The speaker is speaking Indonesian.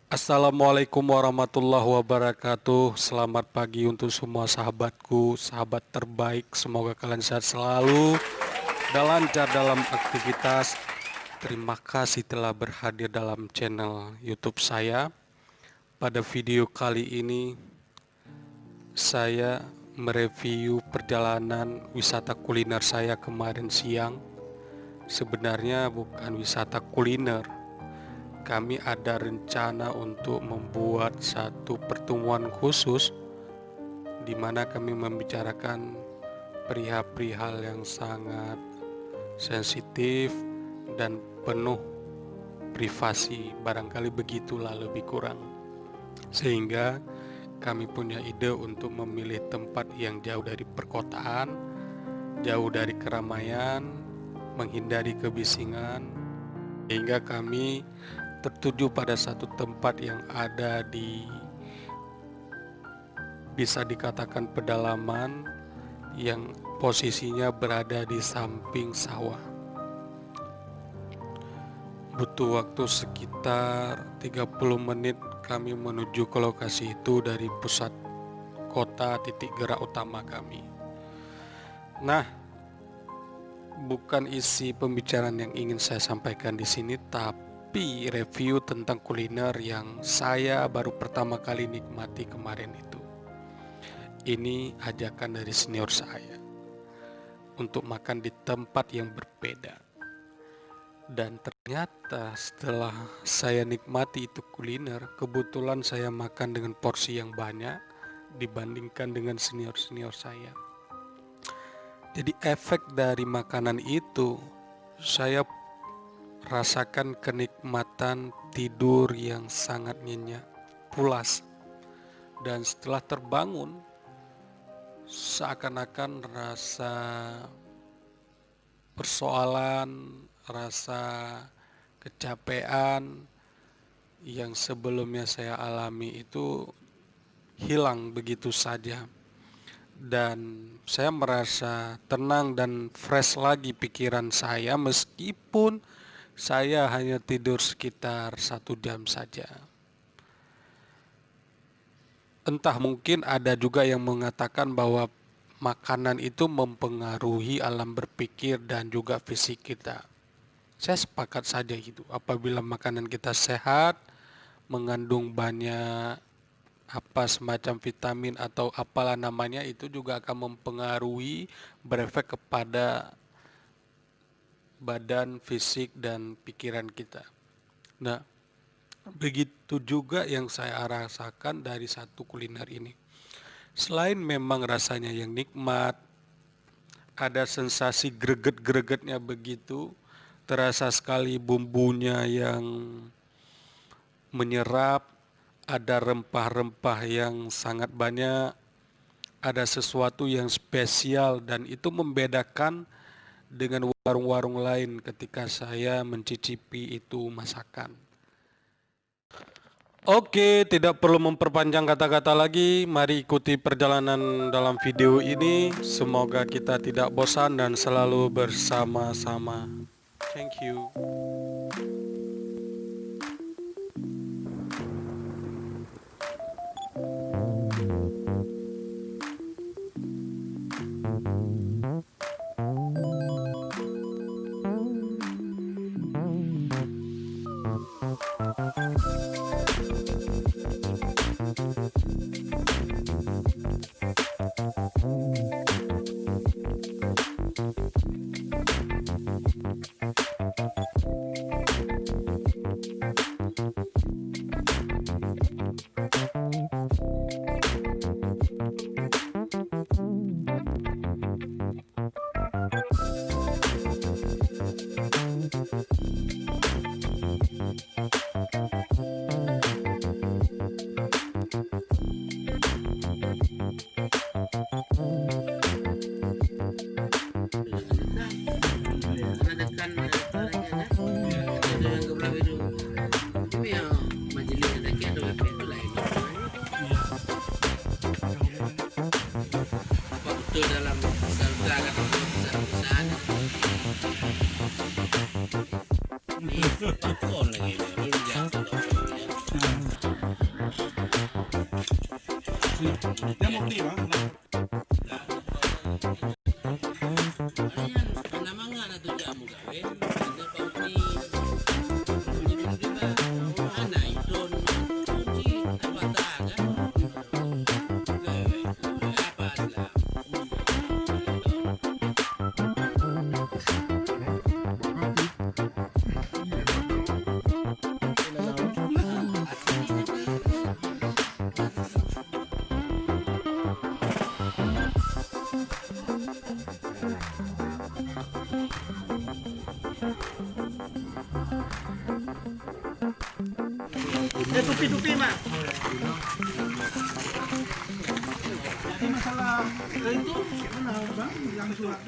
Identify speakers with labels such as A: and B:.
A: Assalamualaikum warahmatullahi wabarakatuh. Selamat pagi untuk semua sahabatku, sahabat terbaik. Semoga kalian sehat selalu dan lancar dalam aktivitas. Terima kasih telah berhadir dalam channel YouTube saya. Pada video kali ini saya mereview perjalanan wisata kuliner saya kemarin siang. Sebenarnya bukan wisata kuliner. Kami ada rencana untuk membuat satu pertemuan khusus di mana kami membicarakan perihal-perihal yang sangat sensitif dan penuh privasi, barangkali begitulah lebih kurang. Sehingga kami punya ide untuk memilih tempat yang jauh dari perkotaan, jauh dari keramaian, menghindari kebisingan, sehingga kami tertuju pada satu tempat yang ada di, bisa dikatakan, pedalaman yang posisinya berada di samping sawah. Butuh waktu sekitar 30 menit kami menuju ke lokasi itu dari pusat kota, titik gerak utama kami. Nah, bukan isi pembicaraan yang ingin saya sampaikan di sini, tapi review tentang kuliner yang saya baru pertama kali nikmati kemarin itu. Ini ajakan dari senior saya untuk makan di tempat yang berbeda. Dan ternyata setelah saya nikmati itu kuliner, kebetulan saya makan dengan porsi yang banyak dibandingkan dengan senior-senior saya. Jadi efek dari makanan itu, saya rasakan kenikmatan tidur yang sangat nyenyak, pulas. Dan setelah terbangun, seakan-akan rasa persoalan, rasa kecapean yang sebelumnya saya alami itu hilang begitu saja. Dan saya merasa tenang dan fresh lagi pikiran saya, meskipun saya hanya tidur sekitar 1 jam saja. Entah, mungkin ada juga yang mengatakan bahwa makanan itu mempengaruhi alam berpikir dan juga fisik kita. Saya sepakat saja gitu. Apabila makanan kita sehat, mengandung banyak semacam vitamin atau apalah namanya, itu juga akan mempengaruhi, berefek kepada badan, fisik, dan pikiran kita. Nah, begitu juga yang saya rasakan dari satu kuliner ini. Selain memang rasanya yang nikmat, ada sensasi greget-gregetnya begitu, terasa sekali bumbunya yang menyerap, ada rempah-rempah yang sangat banyak, ada sesuatu yang spesial, dan itu membedakan dengan warung-warung lain ketika saya mencicipi itu masakan. Oke, tidak perlu memperpanjang kata-kata lagi, mari ikuti perjalanan dalam video ini. Semoga kita tidak bosan dan selalu bersama-sama. Thank you.
B: Dalam gerakan besar-besaran ini lagi ini jatuh
C: Jamur di bang.
B: Ayan, panamangan na to jamu gawin. Ano pa ni di ba? Anay doon. Kunci apa tagan? Apa lah?
C: Tupi mak. Jadi masalah itu gimana bang? Yang surat